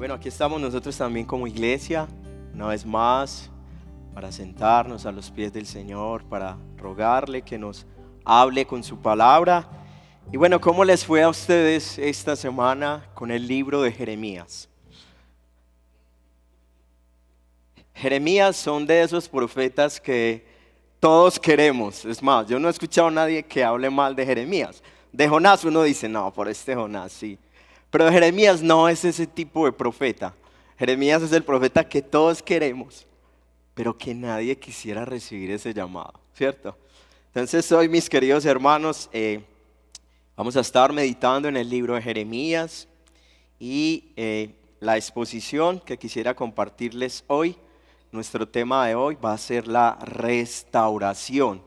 Bueno, aquí estamos nosotros también como iglesia, una vez más, para sentarnos a los pies del Señor, para rogarle que nos hable con su palabra. Y bueno, ¿cómo les fue a ustedes esta semana con el libro de Jeremías? Jeremías son de esos profetas que todos queremos. Es más, yo no he escuchado a nadie que hable mal de Jeremías. De Jonás uno dice, no, por este Jonás sí. Pero Jeremías no es ese tipo de profeta. Jeremías es el profeta que todos queremos, pero que nadie quisiera recibir ese llamado, ¿cierto? Entonces hoy, mis queridos hermanos, vamos a estar meditando en el libro de Jeremías y la exposición que quisiera compartirles hoy, nuestro tema de hoy va a ser la restauración.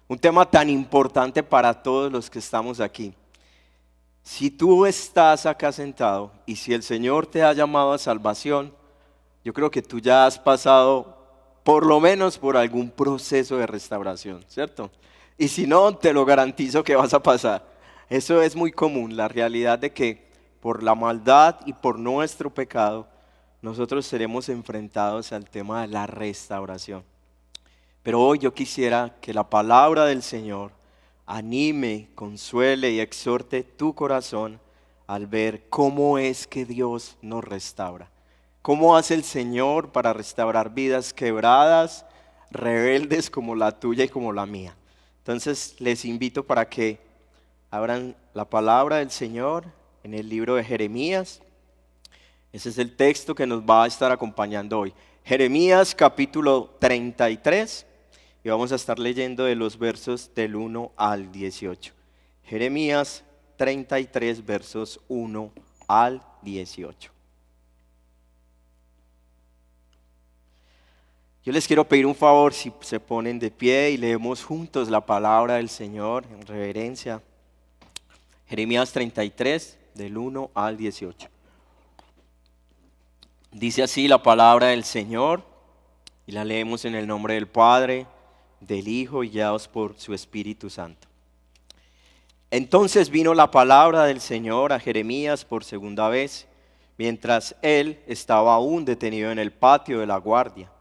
Un tema tan importante para todos los que estamos aquí. Si tú estás acá sentado y si el Señor te ha llamado a salvación, yo creo que tú ya has pasado por lo menos por algún proceso de restauración, ¿cierto? Y si no, te lo garantizo que vas a pasar. Eso es muy común, la realidad de que por la maldad y por nuestro pecado, nosotros seremos enfrentados al tema de la restauración. Pero hoy yo quisiera que la palabra del Señor anime, consuele y exhorte tu corazón al ver cómo es que Dios nos restaura. ¿Cómo hace el Señor para restaurar vidas quebradas, rebeldes como la tuya y como la mía? Entonces les invito para que abran la palabra del Señor en el libro de Jeremías. Ese es el texto que nos va a estar acompañando hoy. Jeremías capítulo 33. Y vamos a estar leyendo de los versos del 1 al 18. Jeremías 33, versos 1 al 18. Yo les quiero pedir un favor si se ponen de pie y leemos juntos la palabra del Señor en reverencia. Jeremías 33, del 1 al 18. Dice así la palabra del Señor y la leemos en el nombre del Padre, del Hijo y guiados por su Espíritu Santo. Entonces vino la palabra del Señor a Jeremías por segunda vez, mientras él estaba aún detenido en el patio de la guardia.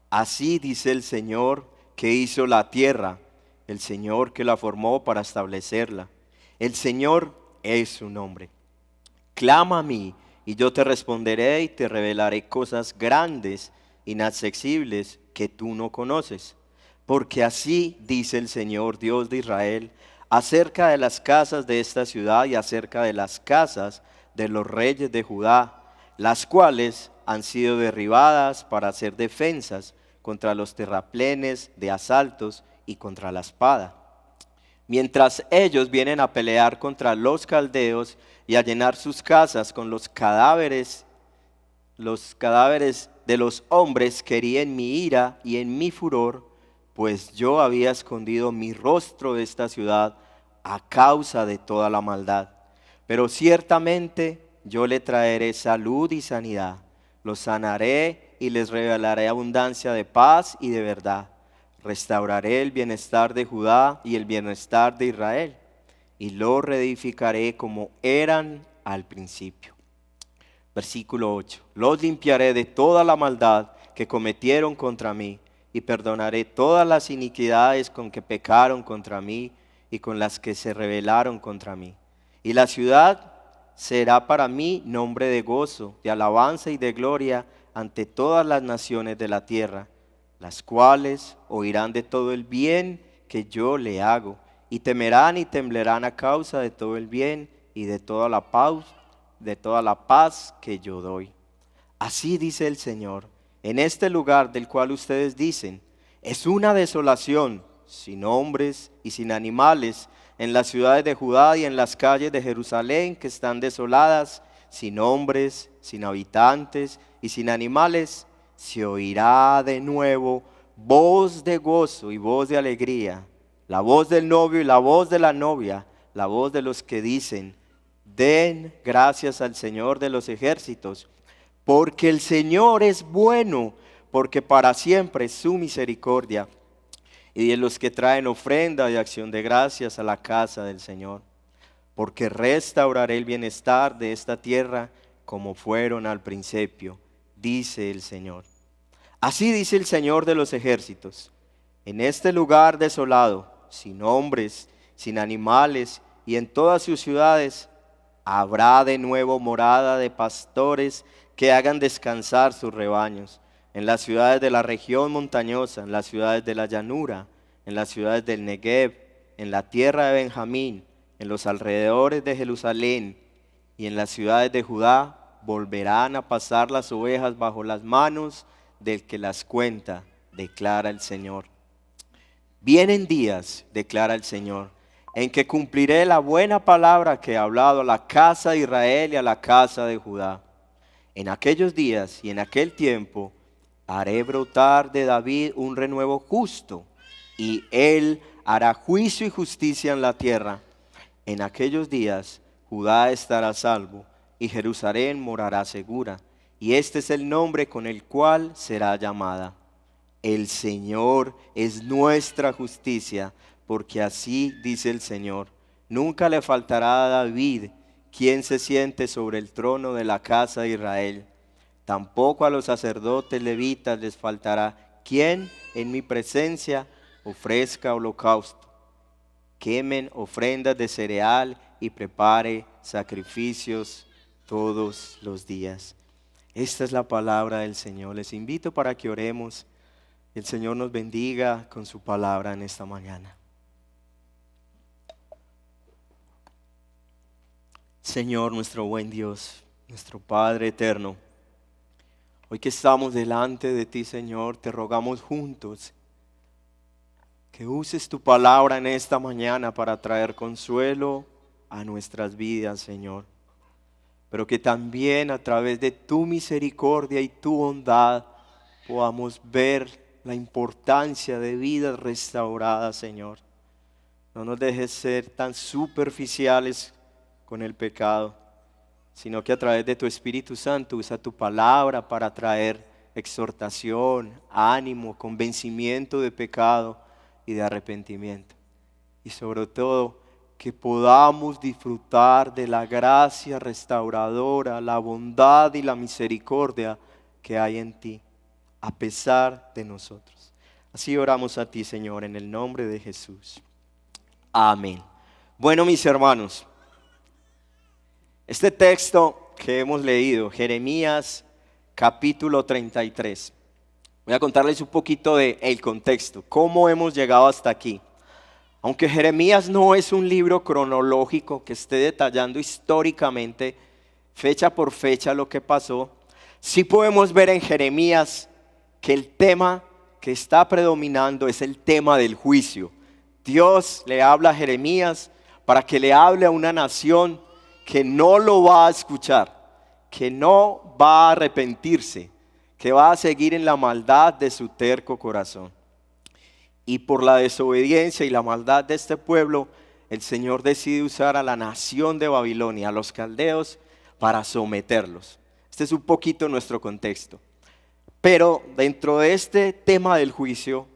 Así dice el Señor que hizo la tierra, el Señor que la formó para establecerla. El Señor es su nombre. Clama a mí y yo te responderé y te revelaré cosas grandes, inaccesibles que tú no conoces. Porque así dice el Señor Dios de Israel acerca de las casas de esta ciudad y acerca de las casas de los reyes de Judá, las cuales han sido derribadas para hacer defensas contra los terraplenes de asaltos y contra la espada. Mientras ellos vienen a pelear contra los caldeos y a llenar sus casas con los cadáveres de los hombres que herí en mi ira y en mi furor, pues yo había escondido mi rostro de esta ciudad a causa de toda la maldad. Pero ciertamente yo le traeré salud y sanidad, los sanaré y les revelaré abundancia de paz y de verdad. Restauraré el bienestar de Judá y el bienestar de Israel, y lo reedificaré como eran al principio. Versículo 8. Los limpiaré de toda la maldad que cometieron contra mí, y perdonaré todas las iniquidades con que pecaron contra mí y con las que se rebelaron contra mí. Y la ciudad será para mí nombre de gozo, de alabanza y de gloria ante todas las naciones de la tierra, las cuales oirán de todo el bien que yo le hago, y temerán y temblarán a causa de todo el bien y de toda la paz que yo doy. Así dice el Señor. En este lugar del cual ustedes dicen, es una desolación, sin hombres y sin animales, en las ciudades de Judá y en las calles de Jerusalén que están desoladas, sin hombres, sin habitantes y sin animales, se oirá de nuevo voz de gozo y voz de alegría, la voz del novio y la voz de la novia, la voz de los que dicen, den gracias al Señor de los ejércitos, porque el Señor es bueno, porque para siempre es su misericordia. Y de los que traen ofrenda de acción de gracias a la casa del Señor. Porque restauraré el bienestar de esta tierra como fueron al principio, dice el Señor. Así dice el Señor de los ejércitos: en este lugar desolado, sin hombres, sin animales, y en todas sus ciudades, habrá de nuevo morada de pastores que hagan descansar sus rebaños. En las ciudades de la región montañosa, en las ciudades de la llanura, en las ciudades del Negev, en la tierra de Benjamín, en los alrededores de Jerusalén y en las ciudades de Judá, volverán a pasar las ovejas bajo las manos del que las cuenta, declara el Señor. Vienen días, declara el Señor, en que cumpliré la buena palabra que he hablado a la casa de Israel y a la casa de Judá. En aquellos días y en aquel tiempo haré brotar de David un renuevo justo, y él hará juicio y justicia en la tierra. En aquellos días Judá estará a salvo y Jerusalén morará segura, y este es el nombre con el cual será llamada: el Señor es nuestra justicia, porque así dice el Señor: nunca le faltará a David quien se siente sobre el trono de la casa de Israel. Tampoco a los sacerdotes levitas les faltará quien en mi presencia ofrezca holocausto, quemen ofrendas de cereal y prepare sacrificios todos los días. Esta es la palabra del Señor. Les invito para que oremos. El Señor nos bendiga con su palabra en esta mañana. Señor, nuestro buen Dios, nuestro Padre eterno, hoy que estamos delante de ti, Señor, te rogamos juntos que uses tu palabra en esta mañana para traer consuelo a nuestras vidas, Señor. Pero que también a través de tu misericordia y tu bondad podamos ver la importancia de vidas restauradas, Señor. No nos dejes ser tan superficiales con el pecado, sino que a través de tu Espíritu Santo usa tu palabra para traer exhortación, ánimo, convencimiento de pecado y de arrepentimiento. Y sobre todo, que podamos disfrutar de la gracia restauradora, la bondad y la misericordia que hay en ti, a pesar de nosotros. Así oramos a ti, Señor, en el nombre de Jesús. Amén. Bueno, mis hermanos, este texto que hemos leído, Jeremías capítulo 33, voy a contarles un poquito del contexto, cómo hemos llegado hasta aquí. Aunque Jeremías no es un libro cronológico que esté detallando históricamente, fecha por fecha, lo que pasó, sí podemos ver en Jeremías que el tema que está predominando es el tema del juicio. Dios le habla a Jeremías para que le hable a una nación que no lo va a escuchar, que no va a arrepentirse, que va a seguir en la maldad de su terco corazón. Y por la desobediencia y la maldad de este pueblo, el Señor decide usar a la nación de Babilonia, a los caldeos, para someterlos. Este es un poquito nuestro contexto. Pero dentro de este tema del juicio,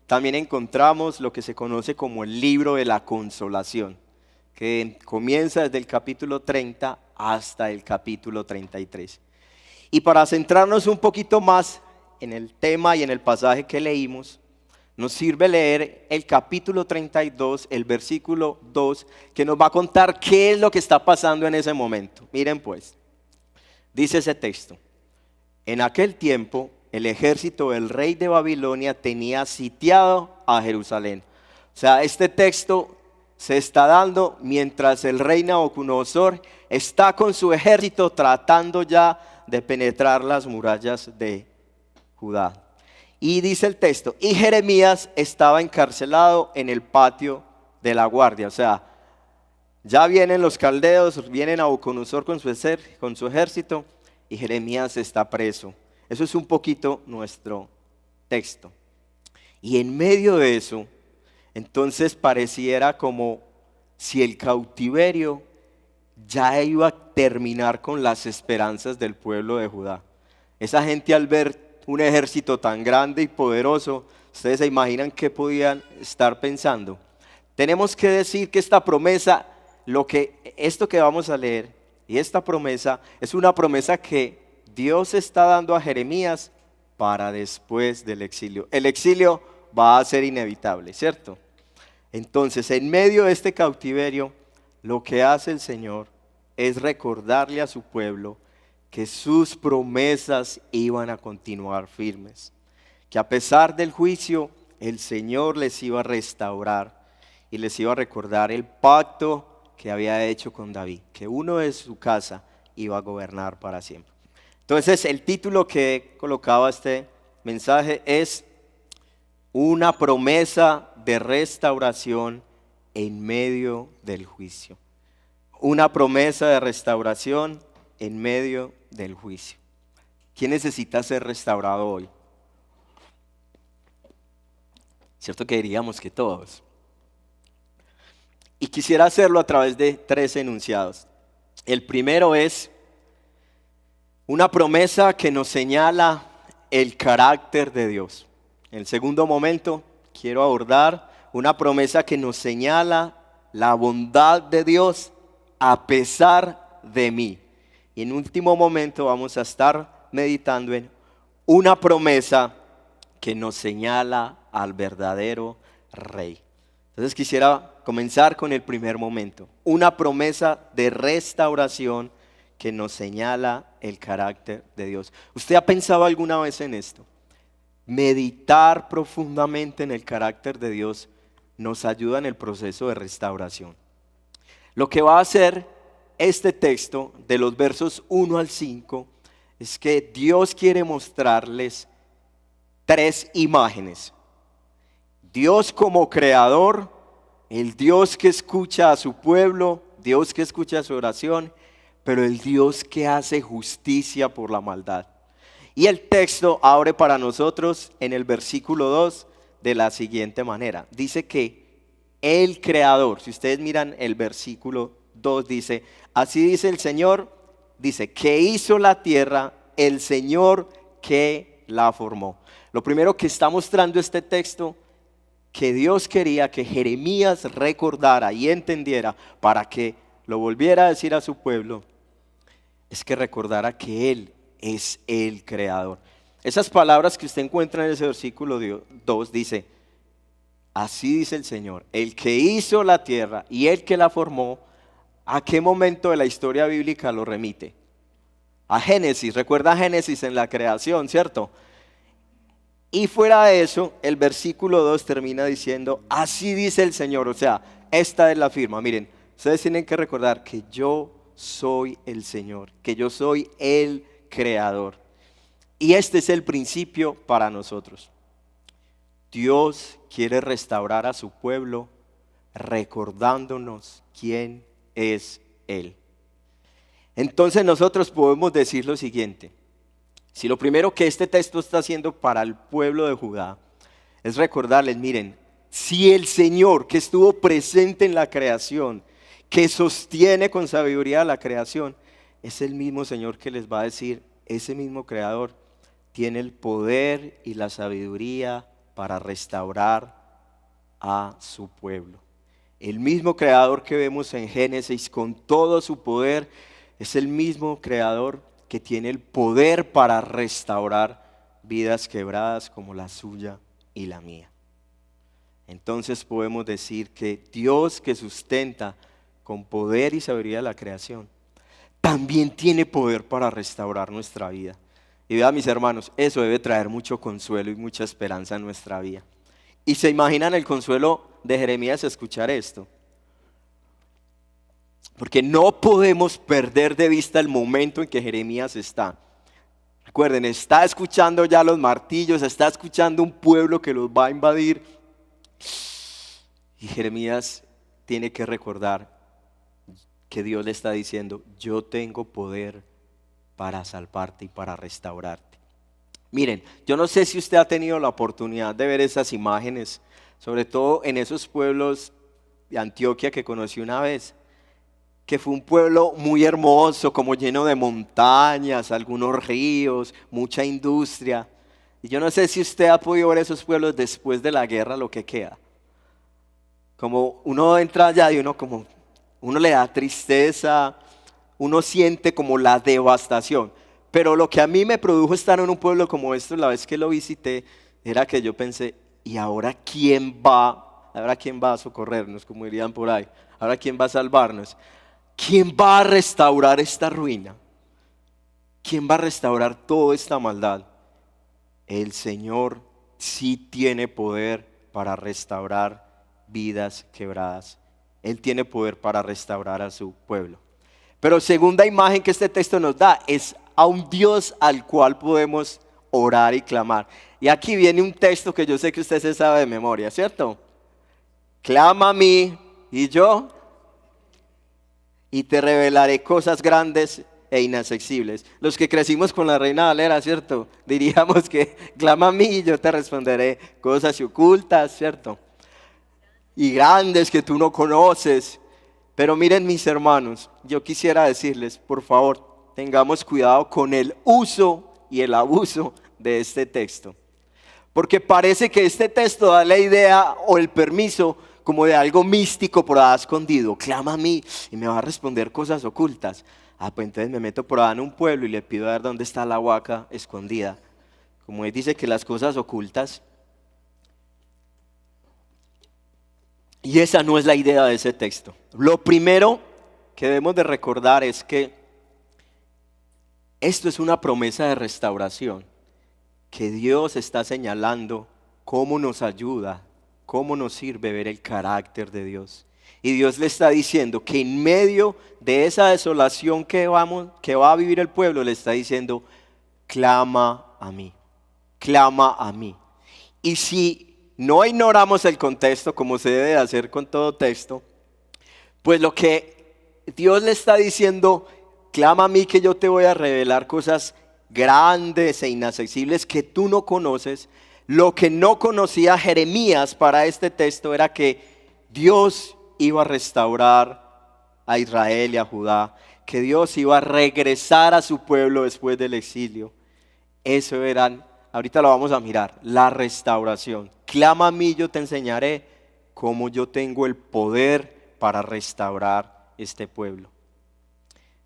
también encontramos lo que se conoce como el libro de la consolación, que comienza desde el capítulo 30 hasta el capítulo 33. Y para centrarnos un poquito más en el tema y en el pasaje que leímos, nos sirve leer el capítulo 32, el versículo 2, que nos va a contar qué es lo que está pasando en ese momento. Miren pues, dice ese texto: en aquel tiempo el ejército del rey de Babilonia tenía sitiado a Jerusalén. O sea, este texto se está dando mientras el rey Nabucodonosor está con su ejército tratando ya de penetrar las murallas de Judá. Y dice el texto: y Jeremías estaba encarcelado en el patio de la guardia. O sea, ya vienen los caldeos, vienen Nabucodonosor con su ejército, y Jeremías está preso. Eso es un poquito nuestro texto. Y en medio de eso, entonces pareciera como si el cautiverio ya iba a terminar con las esperanzas del pueblo de Judá. Esa gente, al ver un ejército tan grande y poderoso, ustedes se imaginan qué podían estar pensando. Tenemos que decir que esta promesa, esto que vamos a leer, Y esta promesa es una promesa que Dios está dando a Jeremías para después del exilio. El exilio va a ser inevitable, ¿cierto? Entonces, en medio de este cautiverio, lo que hace el Señor es recordarle a su pueblo que sus promesas iban a continuar firmes, que a pesar del juicio, el Señor les iba a restaurar y les iba a recordar el pacto que había hecho con David, que uno de su casa iba a gobernar para siempre. Entonces, el título que he colocado a este mensaje es una promesa de restauración en medio del juicio. Una promesa de restauración en medio del juicio. ¿Quién necesita ser restaurado hoy? Cierto que diríamos que todos. Y quisiera hacerlo a través de 3 enunciados. El primero es una promesa que nos señala el carácter de Dios. En el segundo momento quiero abordar una promesa que nos señala la bondad de Dios a pesar de mí. Y en último momento vamos a estar meditando en una promesa que nos señala al verdadero Rey. Entonces quisiera comenzar con el primer momento. Una promesa de restauración que nos señala el carácter de Dios. ¿Usted ha pensado alguna vez en esto? Meditar profundamente en el carácter de Dios nos ayuda en el proceso de restauración. Lo que va a hacer este texto de los versos 1 al 5 es que Dios quiere mostrarles 3 imágenes. Dios como creador, el Dios que escucha a su pueblo, Dios que escucha su oración, pero el Dios que hace justicia por la maldad. Y el texto abre para nosotros en el versículo 2 de la siguiente manera. Dice que el creador, si ustedes miran el versículo 2, dice, así dice el Señor, dice, que hizo la tierra, el Señor que la formó. Lo primero que está mostrando este texto, que Dios quería que Jeremías recordara y entendiera para que lo volviera a decir a su pueblo, es que recordara que Él es el creador. Esas palabras que usted encuentra en ese versículo 2 dice, así dice el Señor, el que hizo la tierra y el que la formó. ¿A qué momento de la historia bíblica lo remite? A Génesis, recuerda Génesis en la creación, ¿cierto? Y fuera de eso, el versículo 2 termina diciendo, así dice el Señor, o sea, esta es la firma. Miren, ustedes tienen que recordar que yo soy el Señor, que yo soy el creador. Y este es el principio para nosotros. Dios quiere restaurar a su pueblo recordándonos quién es Él. Entonces nosotros podemos decir lo siguiente. Si lo primero que este texto está haciendo para el pueblo de Judá es recordarles, miren, si el Señor que estuvo presente en la creación, que sostiene con sabiduría la creación, es el mismo Señor que les va a decir, ese mismo creador tiene el poder y la sabiduría para restaurar a su pueblo. El mismo creador que vemos en Génesis con todo su poder es el mismo creador que tiene el poder para restaurar vidas quebradas como la suya y la mía. Entonces podemos decir que Dios que sustenta con poder y sabiduría la creación, también tiene poder para restaurar nuestra vida. Y vean mis hermanos, eso debe traer mucho consuelo y mucha esperanza en nuestra vida. Y se imaginan el consuelo de Jeremías escuchar esto. Porque no podemos perder de vista el momento en que Jeremías está. Recuerden, está escuchando ya los martillos, está escuchando un pueblo que los va a invadir. Y Jeremías tiene que recordar que Dios le está diciendo, yo tengo poder para salvarte y para restaurarte. Miren, yo no sé si usted ha tenido la oportunidad de ver esas imágenes, sobre todo en esos pueblos de Antioquia que conocí una vez, que fue un pueblo muy hermoso, como lleno de montañas, algunos ríos, mucha industria. Y yo no sé si usted ha podido ver esos pueblos después de la guerra, lo que queda. Como uno entra allá y uno le da tristeza, uno siente como la devastación. Pero lo que a mí me produjo estar en un pueblo como este, la vez que lo visité, era que yo pensé, ¿y ahora quién va? ¿Ahora quién va a socorrernos, como dirían por ahí? ¿Ahora quién va a salvarnos? ¿Quién va a restaurar esta ruina? ¿Quién va a restaurar toda esta maldad? El Señor sí tiene poder para restaurar vidas quebradas. Él tiene poder para restaurar a su pueblo. Pero segunda imagen que este texto nos da es a un Dios al cual podemos orar y clamar. Y aquí viene un texto que yo sé que usted se sabe de memoria, ¿cierto? Clama a mí y yo, y te revelaré cosas grandes e inaccesibles. Los que crecimos con la Reina Valera, ¿cierto? Diríamos que clama a mí y yo te responderé cosas ocultas, ¿cierto? Y grandes que tú no conoces. Pero miren, mis hermanos, yo quisiera decirles, por favor, tengamos cuidado con el uso y el abuso de este texto. Porque parece que este texto da la idea o el permiso como de algo místico por allá escondido. Clama a mí y me va a responder cosas ocultas. Pues entonces me meto por allá en un pueblo y le pido a ver dónde está la huaca escondida. Como él dice que las cosas ocultas. Y esa no es la idea de ese texto. Lo primero que debemos de recordar es que esto es una promesa de restauración, que Dios está señalando cómo nos ayuda, cómo nos sirve ver el carácter de Dios. Y Dios le está diciendo que en medio de esa desolación que va a vivir el pueblo, le está diciendo, clama a mí, clama a mí. Y si no ignoramos el contexto, como se debe hacer con todo texto, pues lo que Dios le está diciendo, clama a mí que yo te voy a revelar cosas grandes e inaccesibles que tú no conoces. Lo que no conocía Jeremías para este texto era que Dios iba a restaurar a Israel y a Judá, que Dios iba a regresar a su pueblo después del exilio. Eso eran, ahorita lo vamos a mirar, la restauración. Clama a mí, yo te enseñaré cómo yo tengo el poder para restaurar este pueblo.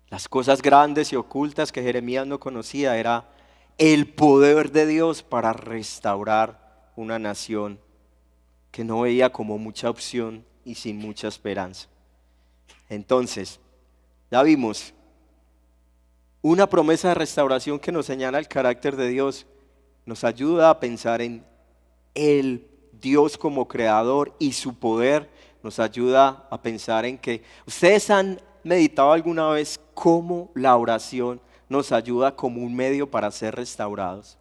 Las cosas grandes y ocultas que Jeremías no conocía era el poder de Dios para restaurar una nación que no veía como mucha opción y sin mucha esperanza. Entonces, ya vimos una promesa de restauración que nos señala el carácter de Dios, nos ayuda a pensar en el Dios como creador y su poder, nos ayuda a pensar en que ustedes han meditado alguna vez cómo la oración nos ayuda como un medio para ser restaurados.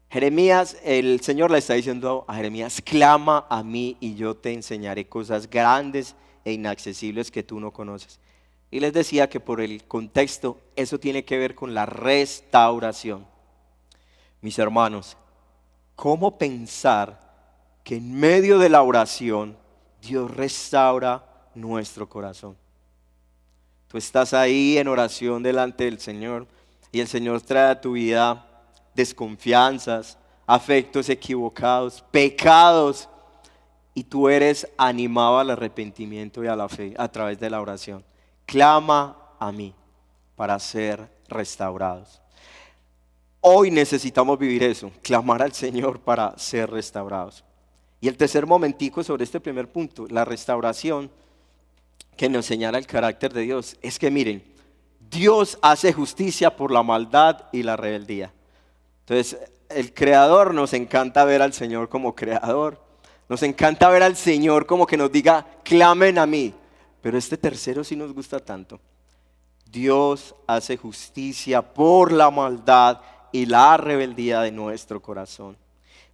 Jeremías, el Señor le está diciendo a Jeremías, clama a mí y yo te enseñaré cosas grandes e inaccesibles que tú no conoces. Y les decía que por el contexto eso tiene que ver con la restauración. Mis hermanos, ¿cómo pensar que en medio de la oración Dios restaura nuestro corazón? Tú estás ahí en oración delante del Señor y el Señor trae a tu vida desconfianzas, afectos equivocados, pecados, y tú eres animado al arrepentimiento y a la fe a través de la oración. Clama a mí para ser restaurados. Hoy necesitamos vivir eso, clamar al Señor para ser restaurados. Y el tercer momentico sobre este primer punto, la restauración que nos señala el carácter de Dios, es que miren, Dios hace justicia por la maldad y la rebeldía. Entonces, el creador, nos encanta ver al Señor como creador, nos encanta ver al Señor como que nos diga, clamen a mí. Pero este tercero sí nos gusta tanto. Dios hace justicia por la maldad y la rebeldía de nuestro corazón.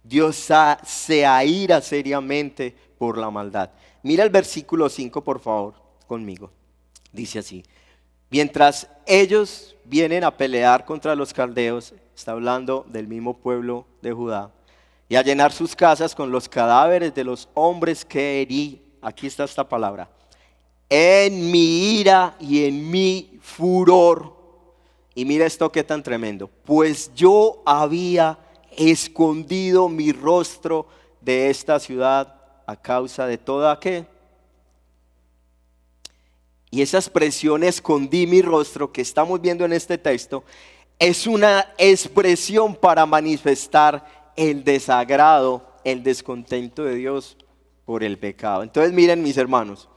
Dios se aira seriamente por la maldad. Mira el versículo 5, por favor, conmigo. Dice así: mientras ellos vienen a pelear contra los caldeos, está hablando del mismo pueblo de Judá, y a llenar sus casas con los cadáveres de los hombres que herí. Aquí está esta palabra: en mi ira y en mi furor. Y mira esto que tan tremendo: pues yo había escondido mi rostro de esta ciudad a causa de toda ¿qué? Y esa expresión escondí mi rostro que estamos viendo en este texto es una expresión para manifestar el desagrado, el descontento de Dios por el pecado. Entonces miren mis hermanos,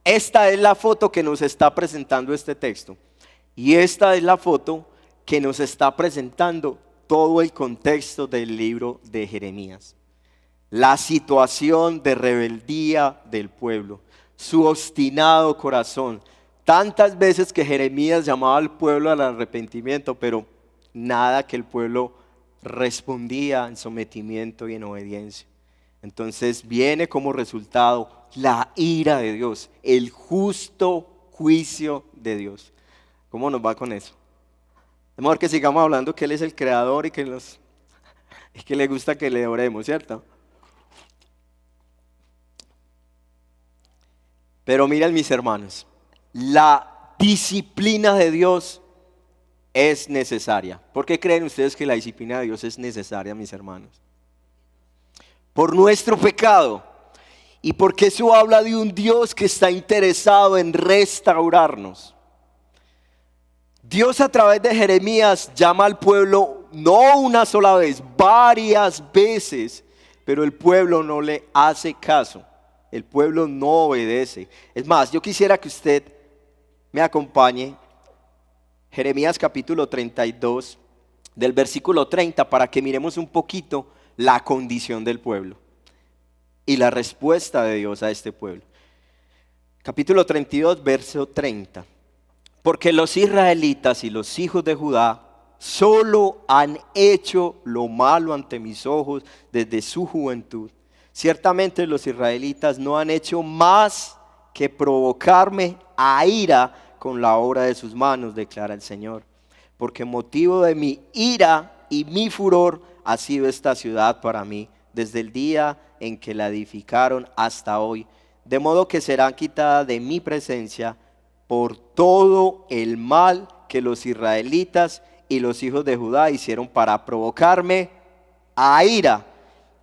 esta es la foto que nos está presentando este texto. Y esta es la foto que nos está presentando todo el contexto del libro de Jeremías. La situación de rebeldía del pueblo, su obstinado corazón. Tantas veces que Jeremías llamaba al pueblo al arrepentimiento, pero nada, que el pueblo respondía en sometimiento y en obediencia. Entonces viene como resultado la ira de Dios, el justo juicio de Dios. ¿Cómo nos va con eso? Es mejor que sigamos hablando que Él es el creador y que le gusta que le oremos, ¿cierto? Pero miren mis hermanos, la disciplina de Dios es necesaria. ¿Por qué creen ustedes que la disciplina de Dios es necesaria, mis hermanos? Por nuestro pecado. Y porque eso habla de un Dios que está interesado en restaurarnos. Dios a través de Jeremías llama al pueblo no una sola vez, varias veces, pero el pueblo no le hace caso, el pueblo no obedece. Es más, yo quisiera que usted me acompañe, Jeremías capítulo 32, del versículo 30, para que miremos un poquito la condición del pueblo y la respuesta de Dios a este pueblo. Capítulo 32, verso 30. Porque los israelitas y los hijos de Judá solo han hecho lo malo ante mis ojos desde su juventud. Ciertamente los israelitas no han hecho más que provocarme a ira con la obra de sus manos, declara el Señor. Porque motivo de mi ira y mi furor ha sido esta ciudad para mí, desde el día en que la edificaron hasta hoy. De modo que serán quitadas de mi presencia por todo el mal que los israelitas y los hijos de Judá hicieron para provocarme a ira.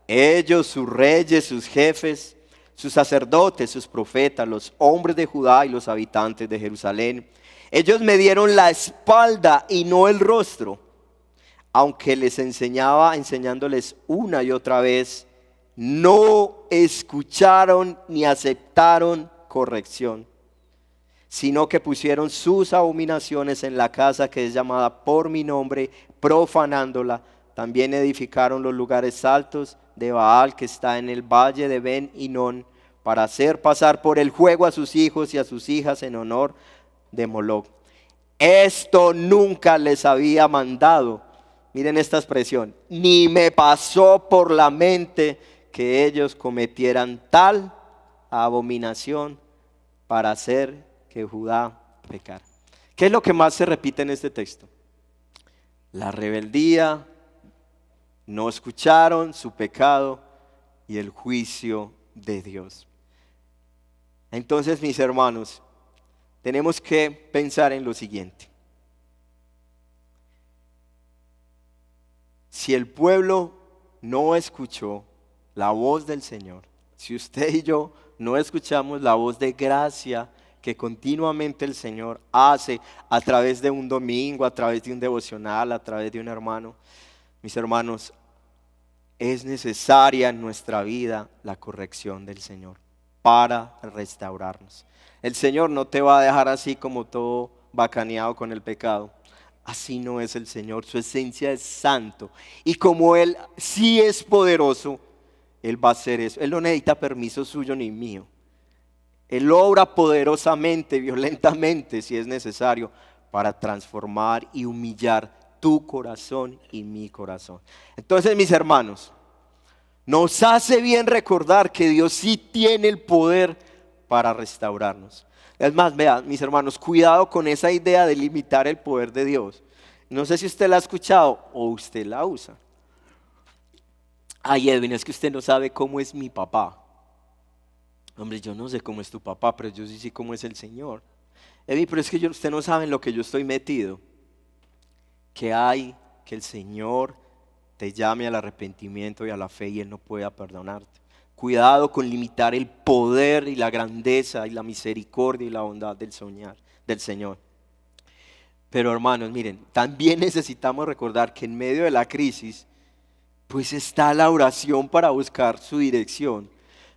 Ellos, sus reyes, sus jefes, sus sacerdotes, sus profetas, los hombres de Judá y los habitantes de Jerusalén. Ellos me dieron la espalda y no el rostro, aunque les enseñándoles una y otra vez, no escucharon ni aceptaron corrección, sino que pusieron sus abominaciones en la casa que es llamada por mi nombre, profanándola. También edificaron los lugares altos de Baal que está en el valle de Ben Hinón, para hacer pasar por el fuego a sus hijos y a sus hijas en honor de Moloc. Esto nunca les había mandado. Miren esta expresión: ni me pasó por la mente que ellos cometieran tal abominación para hacer que Judá pecara. ¿Qué es lo que más se repite en este texto? La rebeldía, no escucharon su pecado y el juicio de Dios. Entonces, mis hermanos, tenemos que pensar en lo siguiente. Si el pueblo no escuchó la voz del Señor, si usted y yo no escuchamos la voz de gracia que continuamente el Señor hace a través de un domingo, a través de un devocional, a través de un hermano, mis hermanos, es necesaria en nuestra vida la corrección del Señor para restaurarnos. El Señor no te va a dejar así como todo bacaneado con el pecado. Así no es el Señor, su esencia es santo. Y como Él sí es poderoso, Él va a hacer eso. Él no necesita permiso suyo ni mío. Él obra poderosamente, violentamente, si es necesario, para transformar y humillar tu corazón y mi corazón. Entonces, mis hermanos, nos hace bien recordar que Dios sí tiene el poder para restaurarnos. Es más, vean, mis hermanos, cuidado con esa idea de limitar el poder de Dios. No sé si usted la ha escuchado o usted la usa. Ay, Edwin, es que usted no sabe cómo es mi papá. Hombre, yo no sé cómo es tu papá, pero yo sí sé cómo es el Señor. Edwin, pero es que usted no sabe en lo que yo estoy metido. Que hay que el Señor te llame al arrepentimiento y a la fe y Él no pueda perdonarte. Cuidado con limitar el poder y la grandeza y la misericordia y la bondad del Señor. Pero hermanos, miren, también necesitamos recordar que en medio de la crisis, pues está la oración para buscar su dirección.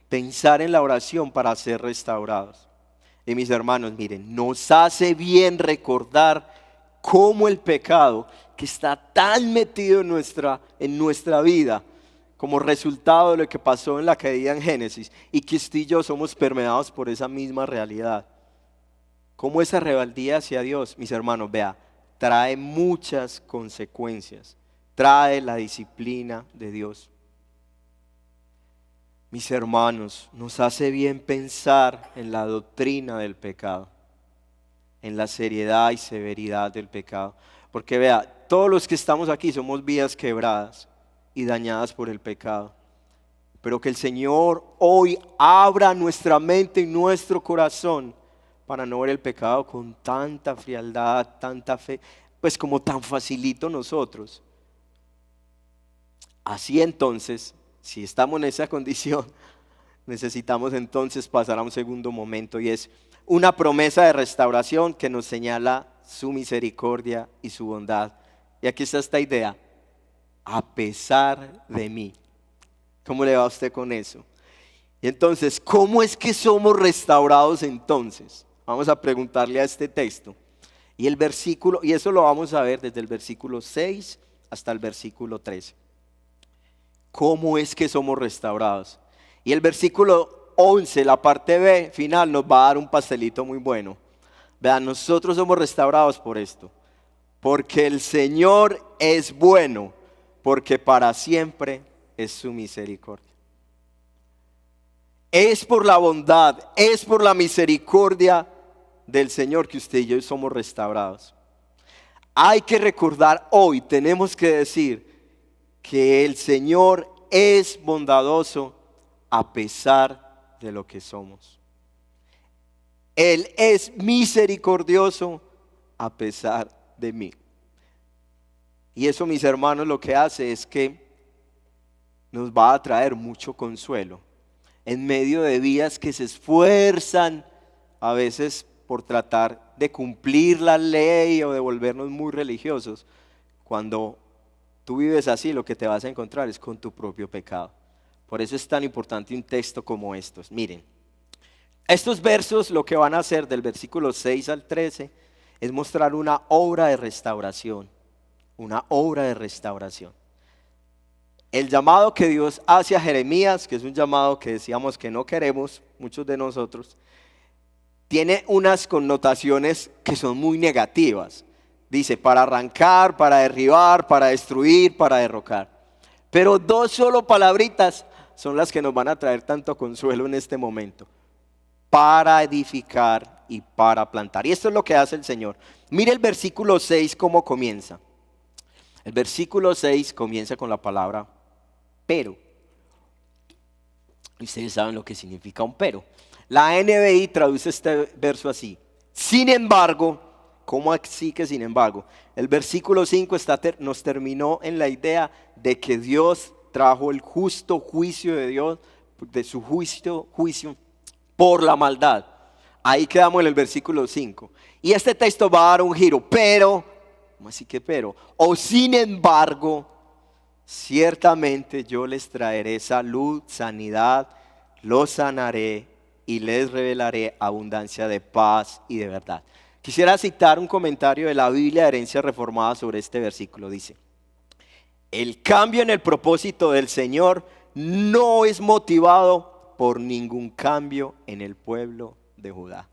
Pensar en la oración para ser restaurados. Y mis hermanos, miren, nos hace bien recordar cómo el pecado que está tan metido en nuestra vida, como resultado de lo que pasó en la caída en Génesis, y que usted y yo somos permeados por esa misma realidad. Cómo esa rebeldía hacia Dios, mis hermanos, vea, trae muchas consecuencias. Trae la disciplina de Dios. Mis hermanos, nos hace bien pensar en la doctrina del pecado, en la seriedad y severidad del pecado. Porque vea, todos los que estamos aquí somos vidas quebradas y dañadas por el pecado. Pero que el Señor hoy abra nuestra mente y nuestro corazón para no ver el pecado con tanta frialdad, tanta fe, pues como tan facilito nosotros. Así entonces, si estamos en esa condición, necesitamos entonces pasar a un segundo momento, y es una promesa de restauración que nos señala su misericordia y su bondad. Y aquí está esta idea: a pesar de mí. ¿Cómo le va a usted con eso? Y entonces, ¿cómo es que somos restaurados entonces? Vamos a preguntarle a este texto. Y el versículo, y eso lo vamos a ver desde el versículo 6 hasta el versículo 13. ¿Cómo es que somos restaurados? Y el versículo 11, la parte B final, nos va a dar un pastelito muy bueno. Vean, nosotros somos restaurados por esto. Porque el Señor es bueno, porque para siempre es su misericordia. Es por la bondad, es por la misericordia del Señor que usted y yo somos restaurados. Hay que recordar hoy, tenemos que decir que el Señor es bondadoso a pesar de lo que somos. Él es misericordioso a pesar de mí. Y eso, mis hermanos, lo que hace es que nos va a traer mucho consuelo en medio de vidas que se esfuerzan a veces por tratar de cumplir la ley o de volvernos muy religiosos. Cuando tú vives así, lo que te vas a encontrar es con tu propio pecado. Por eso es tan importante un texto como estos. Miren, estos versos lo que van a hacer del versículo 6 al 13 es mostrar una obra de restauración. Una obra de restauración. El llamado que Dios hace a Jeremías, que es un llamado que decíamos que no queremos, muchos de nosotros, tiene unas connotaciones que son muy negativas. Dice, para arrancar, para derribar, para destruir, para derrocar. Pero dos solo palabritas son las que nos van a traer tanto consuelo en este momento: para edificar y para plantar. Y esto es lo que hace el Señor. Mire el versículo 6 cómo comienza. El versículo 6 comienza con la palabra pero. Y ustedes saben lo que significa un pero. La NBI traduce este verso así: sin embargo. ¿Cómo así que sin embargo? El versículo 5 nos terminó en la idea de que Dios trajo el justo juicio de Dios, de su juicio por la maldad. Ahí quedamos en el versículo 5. Y este texto va a dar un giro, pero, ¿cómo así que pero? O sin embargo, ciertamente yo les traeré salud, sanidad, los sanaré y les revelaré abundancia de paz y de verdad. Quisiera citar un comentario de la Biblia de Herencia Reformada sobre este versículo. Dice: el cambio en el propósito del Señor no es motivado por ningún cambio en el pueblo de Judá,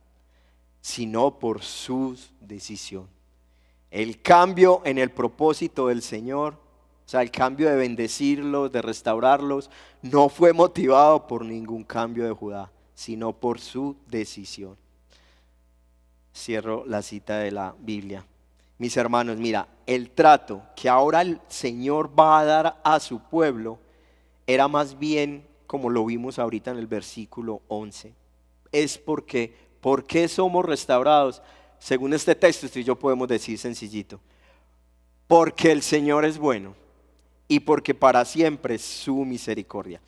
sino por su decisión. El cambio en el propósito del Señor, o sea, el cambio de bendecirlos, de restaurarlos, no fue motivado por ningún cambio de Judá, sino por su decisión. Cierro la cita de la Biblia. Mis hermanos, mira, el trato que ahora el Señor va a dar a su pueblo era más bien como lo vimos ahorita en el versículo 11. Es porque, ¿por qué somos restaurados? Según este texto, tú y yo podemos decir sencillito: porque el Señor es bueno y porque para siempre es su misericordia.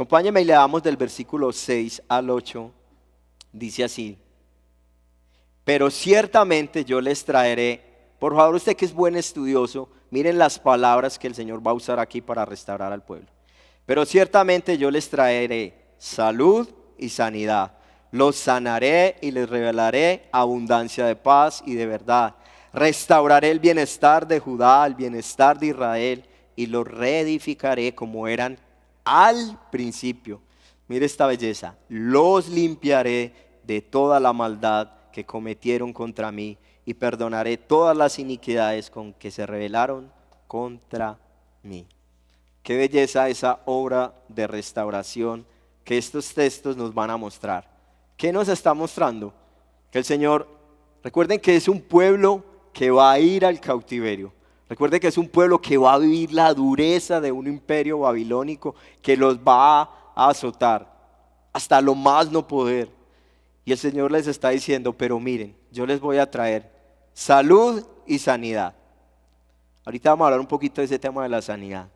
Acompáñenme y leamos del versículo 6 al 8. Dice así: pero ciertamente yo les traeré. Por favor, usted que es buen estudioso, miren las palabras que el Señor va a usar aquí para restaurar al pueblo. Pero ciertamente yo les traeré salud y sanidad. Los sanaré y les revelaré abundancia de paz y de verdad. Restauraré el bienestar de Judá, el bienestar de Israel, y los reedificaré como eran al principio. Mire esta belleza: los limpiaré de toda la maldad que cometieron contra mí, y perdonaré todas las iniquidades con que se rebelaron contra mí. Qué belleza esa obra de restauración que estos textos nos van a mostrar. ¿Qué nos está mostrando? Que el Señor, recuerden que es un pueblo que va a ir al cautiverio. Recuerden que es un pueblo que va a vivir la dureza de un imperio babilónico que los va a azotar hasta lo más no poder. Y el Señor les está diciendo: pero miren, yo les voy a traer salud y sanidad. Ahorita vamos a hablar un poquito de ese tema de la sanidad.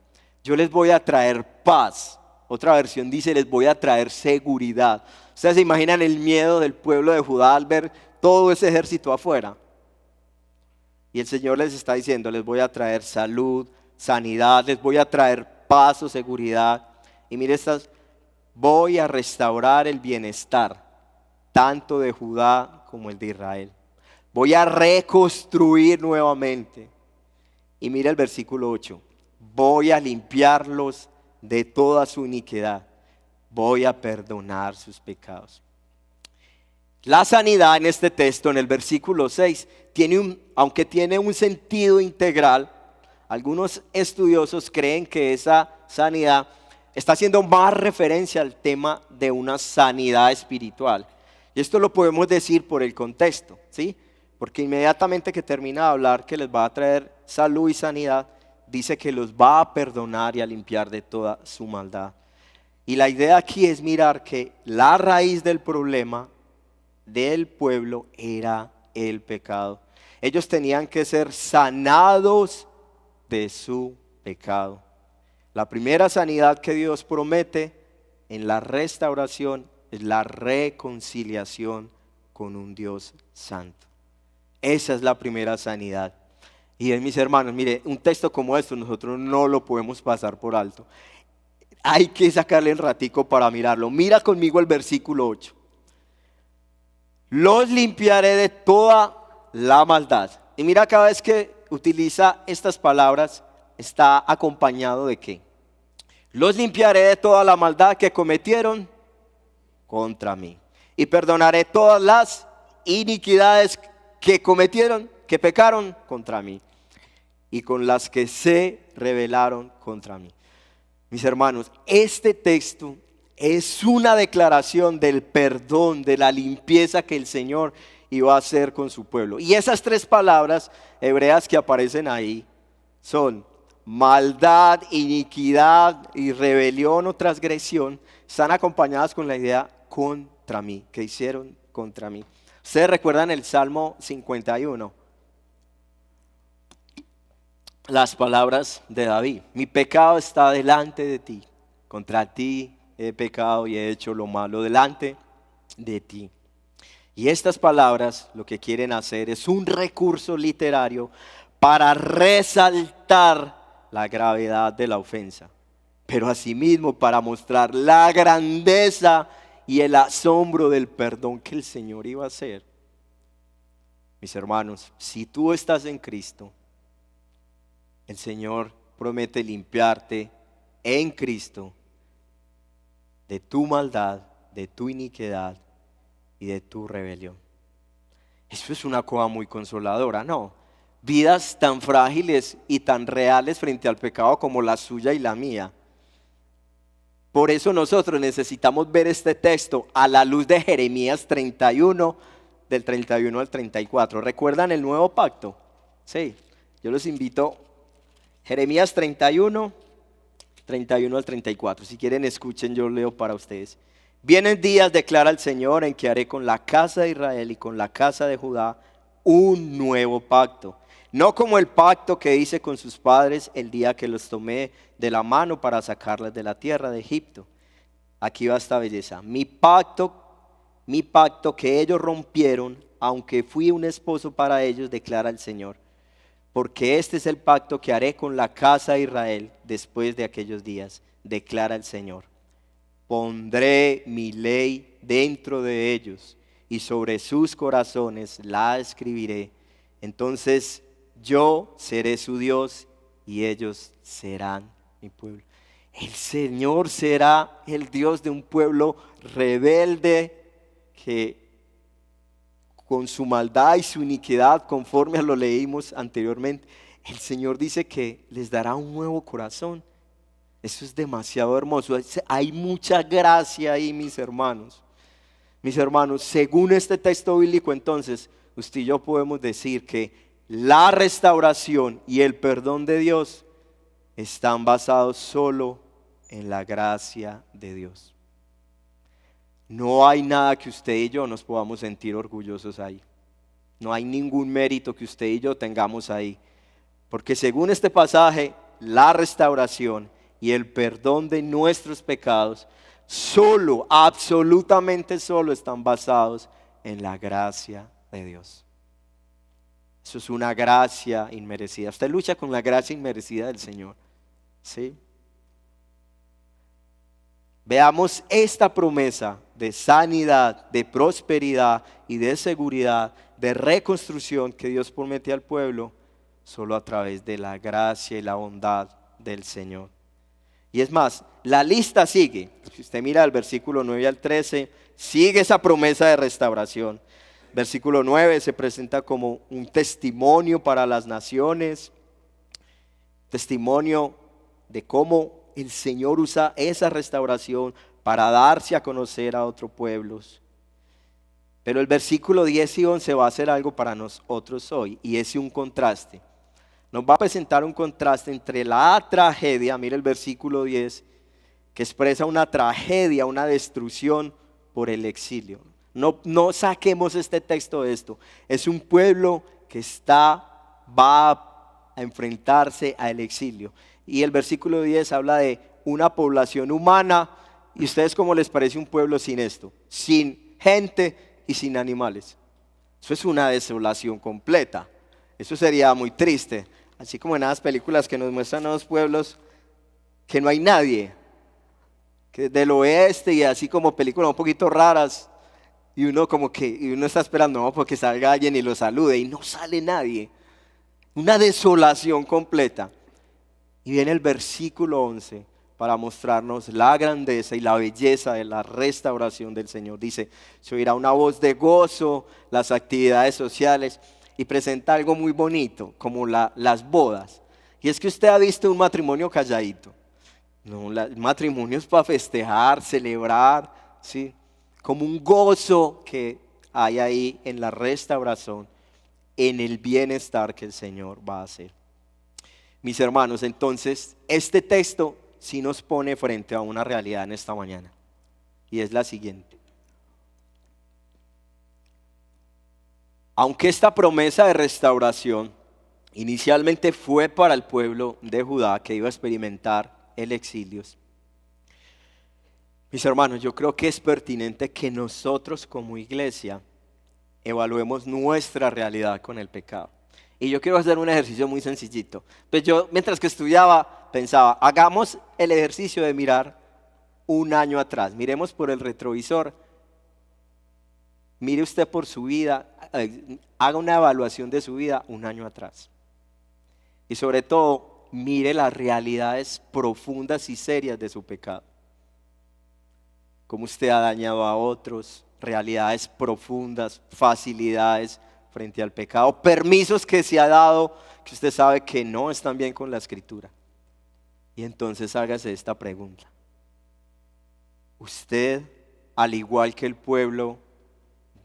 Yo les voy a traer paz. Otra versión dice: les voy a traer seguridad. Ustedes se imaginan el miedo del pueblo de Judá al ver todo ese ejército afuera. Y el Señor les está diciendo: les voy a traer salud, sanidad, les voy a traer paz o seguridad. Y mire estas: voy a restaurar el bienestar tanto de Judá como el de Israel. Voy a reconstruir nuevamente. Y mira el versículo 8: voy a limpiarlos de toda su iniquidad. Voy a perdonar sus pecados. La sanidad en este texto, en el versículo 6, aunque tiene un sentido integral, algunos estudiosos creen que esa sanidad está haciendo más referencia al tema de una sanidad espiritual. Y esto lo podemos decir por el contexto, ¿sí? Porque inmediatamente que termina de hablar que les va a traer salud y sanidad, dice que los va a perdonar y a limpiar de toda su maldad. Y la idea aquí es mirar que la raíz del problema del pueblo era el pecado. Ellos tenían que ser sanados de su pecado. La primera sanidad que Dios promete en la restauración es la reconciliación con un Dios santo. Esa es la primera sanidad. Y mis hermanos, mire, un texto como esto nosotros no lo podemos pasar por alto. Hay que sacarle el ratico para mirarlo. Mira conmigo el versículo 8. Los limpiaré de toda la maldad. Y mira, cada vez que utiliza estas palabras está acompañado de ¿qué? Los limpiaré de toda la maldad que cometieron contra mí. Y perdonaré todas las iniquidades que cometieron, que pecaron contra mí, y con las que se rebelaron contra mí. Mis hermanos, este texto es una declaración del perdón, de la limpieza que el Señor iba a hacer con su pueblo. Y esas tres palabras hebreas que aparecen ahí son maldad, iniquidad y rebelión o transgresión. Están acompañadas con la idea contra mí, que hicieron contra mí. Ustedes recuerdan el Salmo 51. Las palabras de David: mi pecado está delante de ti, contra ti he pecado y he hecho lo malo delante de ti. Y estas palabras lo que quieren hacer es un recurso literario para resaltar la gravedad de la ofensa, pero asimismo para mostrar la grandeza y el asombro del perdón que el Señor iba a hacer. Mis hermanos, si tú estás en Cristo, el Señor promete limpiarte en Cristo de tu maldad, de tu iniquidad y de tu rebelión. Eso es una cosa muy consoladora, ¿no? Vidas tan frágiles y tan reales frente al pecado como la suya y la mía. Por eso nosotros necesitamos ver este texto a la luz de Jeremías 31, del 31 al 34. ¿Recuerdan el nuevo pacto? Sí, yo los invito. Jeremías 31, 31 al 34. Si quieren escuchen, yo leo para ustedes. Vienen días, declara el Señor, en que haré con la casa de Israel y con la casa de Judá un nuevo pacto. No como el pacto que hice con sus padres el día que los tomé de la mano para sacarles de la tierra de Egipto. aquí va esta belleza. Mi pacto que ellos rompieron, aunque fui un esposo para ellos, declara el Señor. Porque este es el pacto que haré con la casa de Israel después de aquellos días, declara el Señor. Pondré mi ley dentro de ellos y sobre sus corazones la escribiré. Entonces yo seré su Dios y ellos serán mi pueblo. El Señor será el Dios de un pueblo rebelde que con su maldad y su iniquidad, conforme a lo leímos anteriormente, el Señor dice que les dará un nuevo corazón. Eso es demasiado hermoso. Hay mucha gracia ahí, mis hermanos. Mis hermanos, según este texto bíblico, entonces, usted y yo podemos decir que la restauración y el perdón de Dios están basados solo en la gracia de Dios. No hay nada que usted y yo nos podamos sentir orgullosos ahí. No hay ningún mérito que usted y yo tengamos ahí. Porque según este pasaje, la restauración y el perdón de nuestros pecados solo, absolutamente solo están basados en la gracia de Dios. Eso es una gracia inmerecida. Usted lucha con la gracia inmerecida del Señor, ¿sí? Veamos esta promesa de sanidad, de prosperidad y de seguridad, de reconstrucción que Dios promete al pueblo solo a través de la gracia y la bondad del Señor. Y es más, la lista sigue. Si usted mira el versículo 9 al 13, sigue esa promesa de restauración. Versículo 9 se presenta como un testimonio para las naciones, testimonio de cómo el Señor usa esa restauración para darse a conocer a otros pueblos. Pero el versículo 10 y 11 va a hacer algo para nosotros hoy, y es un contraste. Nos va a presentar un contraste entre la tragedia, mire el versículo 10, que expresa una tragedia, una destrucción por el exilio. No saquemos este texto de esto. Es un pueblo que va a enfrentarse al exilio. Y el versículo 10 habla de una población humana. ¿Y ustedes cómo les parece un pueblo sin esto? Sin gente y sin animales. Eso es una desolación completa. Eso sería muy triste. Así como en esas películas que nos muestran a los pueblos que no hay nadie, que del oeste, y así como películas un poquito raras, y uno está esperando, ¿no?, porque salga alguien y lo salude, y no sale nadie. Una desolación completa. Y viene el versículo 11 para mostrarnos la grandeza y la belleza de la restauración del Señor. Dice, se oirá una voz de gozo, las actividades sociales, y presenta algo muy bonito, como las bodas. Y es que usted ha visto un matrimonio calladito. No, el matrimonio es para festejar, celebrar, ¿sí? Como un gozo que hay ahí en la restauración, en el bienestar que el Señor va a hacer. Mis hermanos, entonces, este texto sí nos pone frente a una realidad en esta mañana, y es la siguiente. Aunque esta promesa de restauración inicialmente fue para el pueblo de Judá que iba a experimentar el exilio, mis hermanos, yo creo que es pertinente que nosotros como iglesia evaluemos nuestra realidad con el pecado. Y yo quiero hacer un ejercicio muy sencillito. Pues yo, mientras que estudiaba, pensaba, hagamos el ejercicio de mirar un año atrás. Miremos por el retrovisor. Mire usted por su vida, haga una evaluación de su vida un año atrás. Y sobre todo, mire las realidades profundas y serias de su pecado. Cómo usted ha dañado a otros, realidades profundas, facilidades frente al pecado, permisos que se ha dado que usted sabe que no están bien con la Escritura. Y entonces hágase esta pregunta. Usted, al igual que el pueblo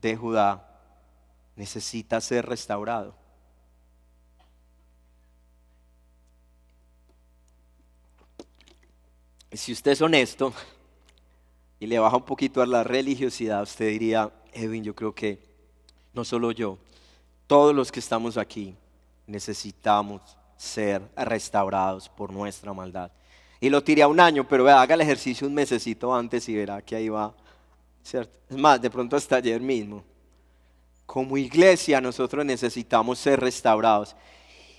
de Judá, necesita ser restaurado. Si usted es honesto y le baja un poquito a la religiosidad, usted diría, Edwin, yo creo que no solo yo, todos los que estamos aquí necesitamos ser restaurados por nuestra maldad. Y lo tiré a un año, pero vea, haga el ejercicio un mesecito antes y verá que ahí va, ¿cierto? Es más, de pronto hasta ayer mismo. Como iglesia nosotros necesitamos ser restaurados.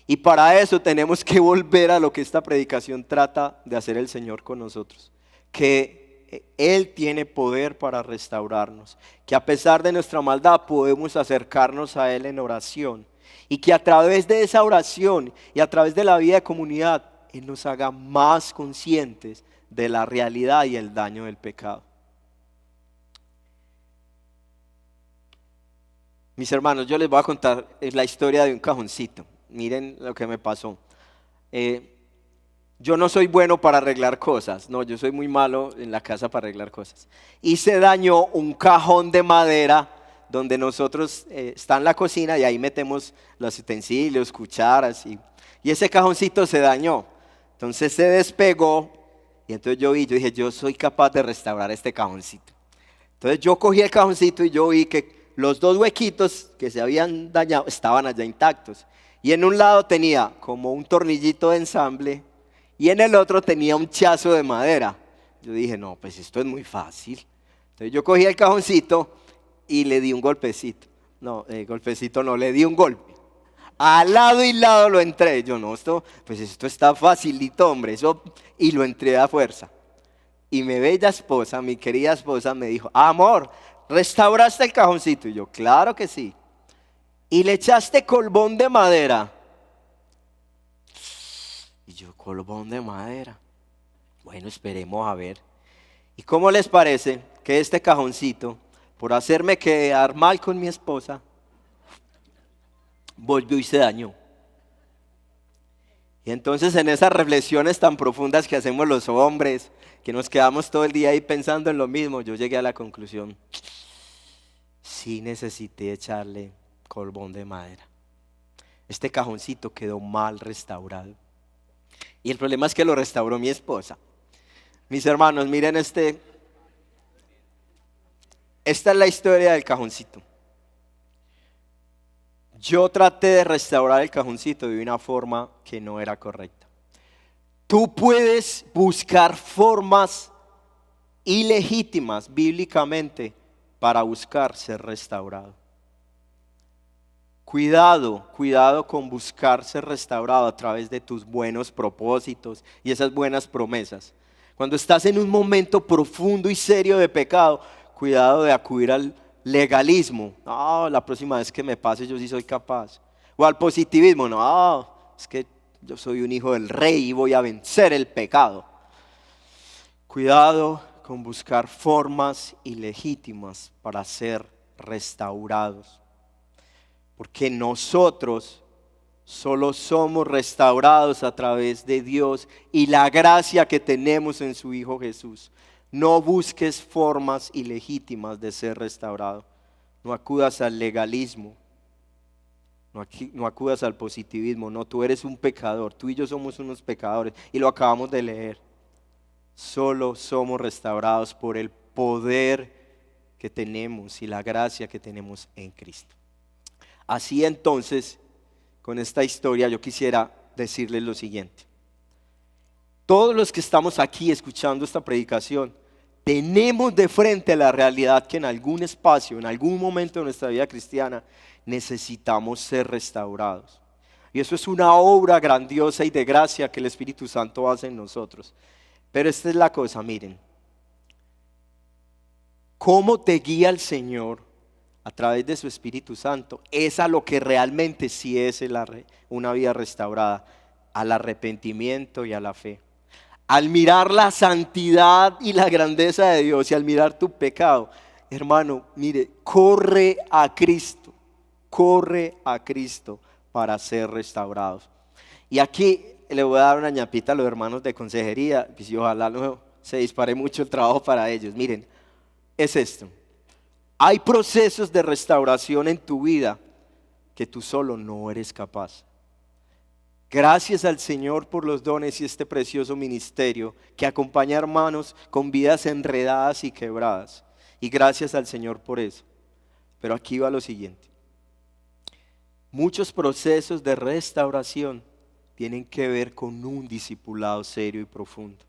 Y para eso tenemos que volver a lo que esta predicación trata de hacer el Señor con nosotros. Que Él tiene poder para restaurarnos. Que a pesar de nuestra maldad podemos acercarnos a Él en oración. Y que a través de esa oración y a través de la vida de comunidad, Él nos haga más conscientes de la realidad y el daño del pecado. Mis hermanos, yo les voy a contar la historia de un cajoncito. Miren lo que me pasó. Yo no soy bueno para arreglar cosas, no, yo soy muy malo en la casa para arreglar cosas. Y se dañó un cajón de madera donde nosotros está en la cocina y ahí metemos los utensilios, cucharas y ese cajoncito se dañó. Entonces se despegó y entonces yo dije, yo soy capaz de restaurar este cajoncito. Entonces yo cogí el cajoncito y yo vi que los dos huequitos que se habían dañado estaban allá intactos. Y en un lado tenía como un tornillito de ensamble y en el otro tenía un chazo de madera. Yo dije, no, pues esto es muy fácil. Entonces yo cogí el cajoncito y le di un golpecito. No, golpecito no, le di un golpe. Al lado y lado lo entré. Yo no, pues esto está facilito, hombre. Y lo entré a fuerza. Y mi bella esposa, mi querida esposa me dijo, amor, ¿restauraste el cajoncito? Y yo, claro que sí. Y le echaste colbón de madera. Y yo, colbón de madera. Bueno, esperemos a ver. ¿Y cómo les parece que este cajoncito, por hacerme quedar mal con mi esposa, volvió y se dañó? Y entonces en esas reflexiones tan profundas que hacemos los hombres, que nos quedamos todo el día ahí pensando en lo mismo, yo llegué a la conclusión, sí necesité echarle colbón de madera. Este cajoncito quedó mal restaurado. Y el problema es que lo restauró mi esposa. Mis hermanos, miren esta es la historia del cajoncito. Yo traté de restaurar el cajoncito de una forma que no era correcta. Tú puedes buscar formas ilegítimas bíblicamente para buscar ser restaurado. Cuidado con buscar ser restaurado a través de tus buenos propósitos y esas buenas promesas. Cuando estás en un momento profundo y serio de pecado, cuidado de acudir al legalismo. No, la próxima vez que me pase yo sí soy capaz. O al positivismo. No, es que yo soy un hijo del rey y voy a vencer el pecado. Cuidado con buscar formas ilegítimas para ser restaurados. Porque nosotros solo somos restaurados a través de Dios y la gracia que tenemos en su Hijo Jesús. No busques formas ilegítimas de ser restaurado. No acudas al legalismo. No acudas al positivismo. No, tú eres un pecador. Tú y yo somos unos pecadores. Y lo acabamos de leer. Solo somos restaurados por el poder que tenemos y la gracia que tenemos en Cristo. Así entonces, con esta historia yo quisiera decirles lo siguiente. Todos los que estamos aquí escuchando esta predicación, tenemos de frente la realidad que en algún espacio, en algún momento de nuestra vida cristiana, necesitamos ser restaurados. Y eso es una obra grandiosa y de gracia que el Espíritu Santo hace en nosotros. Pero esta es la cosa, miren. ¿Cómo te guía el Señor a través de su Espíritu Santo? Es a lo que realmente sí es una vida restaurada, al arrepentimiento y a la fe. Al mirar la santidad y la grandeza de Dios y al mirar tu pecado, hermano, mire, corre a Cristo para ser restaurados. Y aquí le voy a dar una ñapita a los hermanos de consejería, y ojalá no se dispare mucho el trabajo para ellos. Miren, es esto. Hay procesos de restauración en tu vida que tú solo no eres capaz. Gracias al Señor por los dones y este precioso ministerio que acompaña a hermanos con vidas enredadas y quebradas. Y gracias al Señor por eso. Pero aquí va lo siguiente. Muchos procesos de restauración tienen que ver con un discipulado serio y profundo.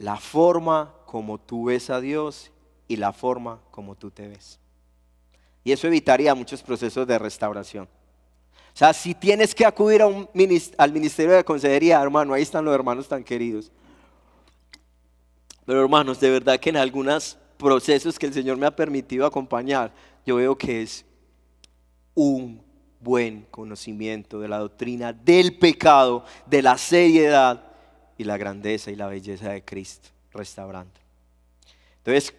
la forma como tú ves a Dios y la forma como tú te ves. Y eso evitaría muchos procesos de restauración. O sea, si tienes que acudir al ministerio de consejería, hermano, ahí están los hermanos tan queridos. Pero hermanos, de verdad que en algunos procesos que el Señor me ha permitido acompañar, yo veo que es un buen conocimiento de la doctrina del pecado, de la seriedad y la grandeza y la belleza de Cristo, restaurando. Entonces,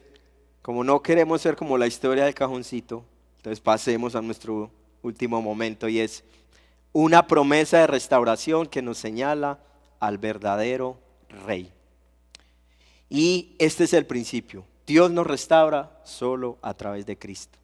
como no queremos ser como la historia del cajoncito, entonces pasemos a nuestro último momento, y es una promesa de restauración que nos señala al verdadero Rey. Y este es el principio. Dios nos restaura solo a través de Cristo.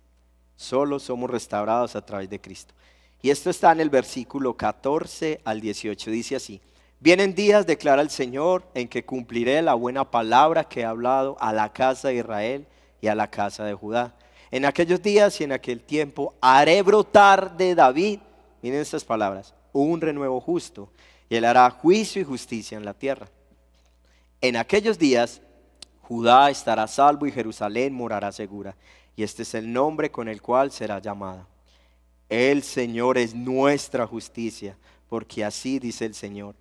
Solo somos restaurados a través de Cristo. Y esto está en el versículo 14 al 18. Dice así: vienen días, declara el Señor, en que cumpliré la buena palabra que he hablado a la casa de Israel y a la casa de Judá. En aquellos días y en aquel tiempo haré brotar de David, miren estas palabras, un renuevo justo, y él hará juicio y justicia en la tierra. En aquellos días Judá estará a salvo y Jerusalén morará segura. Y este es el nombre con el cual será llamada: el Señor es nuestra justicia, porque así dice el Señor: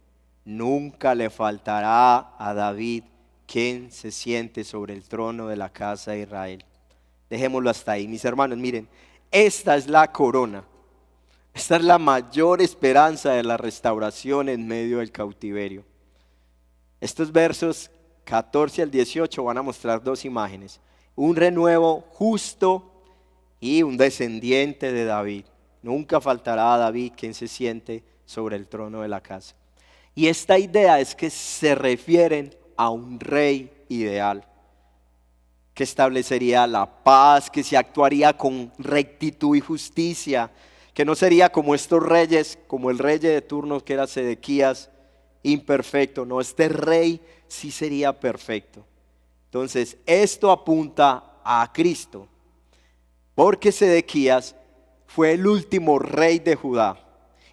nunca le faltará a David quien se siente sobre el trono de la casa de Israel. Dejémoslo hasta ahí, mis hermanos. Miren, esta es la corona. Esta es la mayor esperanza de la restauración en medio del cautiverio. Estos versos 14 al 18 van a mostrar dos imágenes: un renuevo justo y un descendiente de David. Nunca faltará a David quien se siente sobre el trono de la casa. Y esta idea es que se refieren a un rey ideal, que establecería la paz, que se actuaría con rectitud y justicia, que no sería como estos reyes, como el rey de turno que era Sedequías, imperfecto. No, este rey sí sería perfecto. Entonces, esto apunta a Cristo, porque Sedequías fue el último rey de Judá,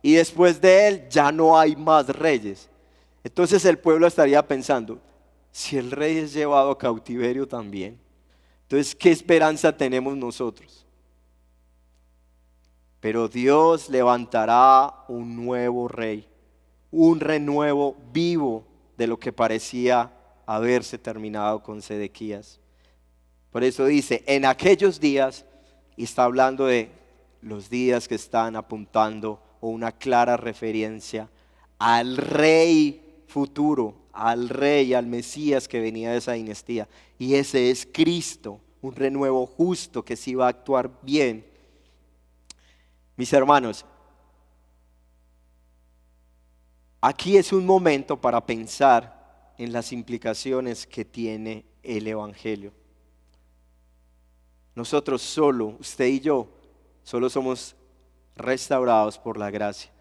y después de él ya no hay más reyes. Entonces el pueblo estaría pensando: si el rey es llevado a cautiverio también, entonces ¿qué esperanza tenemos nosotros? Pero Dios levantará un nuevo rey, un renuevo vivo de lo que parecía haberse terminado con Sedequías. Por eso dice en aquellos días, y está hablando de los días que están apuntando, o una clara referencia al rey futuro, al rey, al Mesías que venía de esa dinastía. Y ese es Cristo, un renuevo justo que sí va a actuar bien. Mis hermanos, aquí es un momento para pensar en las implicaciones que tiene el Evangelio. Nosotros solo, usted y yo, solo somos restaurados por la gracia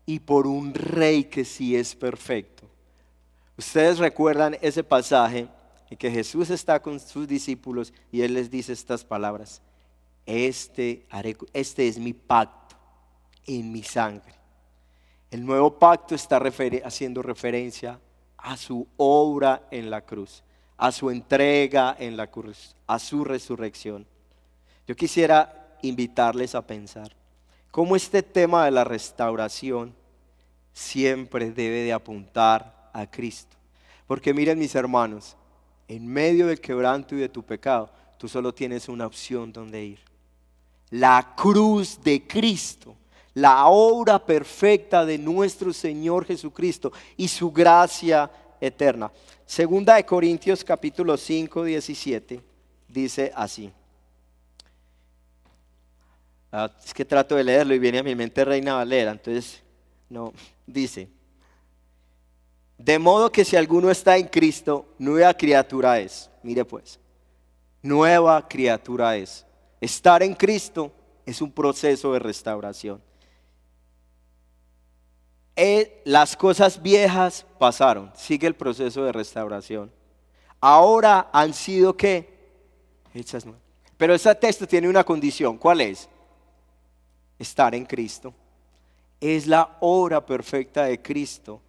y por un rey que sí es perfecto. Ustedes recuerdan ese pasaje en que Jesús está con sus discípulos y Él les dice estas palabras: este es mi pacto en mi sangre. El nuevo pacto está haciendo referencia a su obra en la cruz, a su entrega en la cruz, a su resurrección. Yo quisiera invitarles a pensar cómo este tema de la restauración siempre debe de apuntar a Cristo. Porque miren, mis hermanos, en medio del quebranto y de tu pecado, tú solo tienes una opción donde ir: la cruz de Cristo, la obra perfecta de nuestro Señor Jesucristo y su gracia eterna. Segunda de Corintios capítulo 5, 17 dice así. Es que trato de leerlo y viene a mi mente Reina Valera, entonces no, dice: de modo que si alguno está en Cristo, nueva criatura es. Mire pues, nueva criatura es. Estar en Cristo es un proceso de restauración. Las cosas viejas pasaron, sigue el proceso de restauración. Ahora han sido ¿qué? Hechas nuevas. Pero ese texto tiene una condición, ¿cuál es? Estar en Cristo. Es la obra perfecta de Cristo.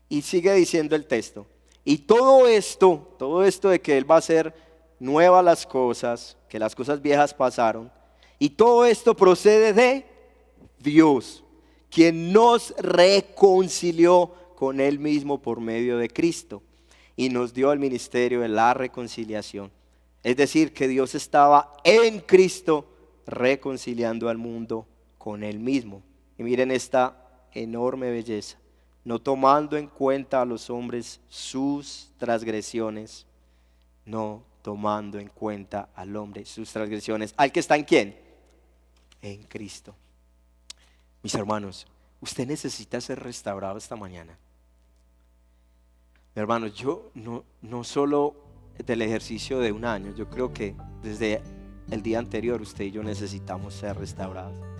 Y sigue diciendo el texto: Y todo esto de que Él va a hacer nuevas las cosas, que las cosas viejas pasaron, y todo esto procede de Dios, quien nos reconcilió con Él mismo por medio de Cristo y nos dio el ministerio de la reconciliación. Es decir, que Dios estaba en Cristo reconciliando al mundo con Él mismo. Y miren esta enorme belleza: no tomando en cuenta a los hombres sus transgresiones, no tomando en cuenta al hombre sus transgresiones. ¿Al que está en quién? En Cristo. Mis hermanos, usted necesita ser restaurado esta mañana. Mi hermano, yo no solo del ejercicio de un año, yo creo que desde el día anterior usted y yo necesitamos ser restaurados.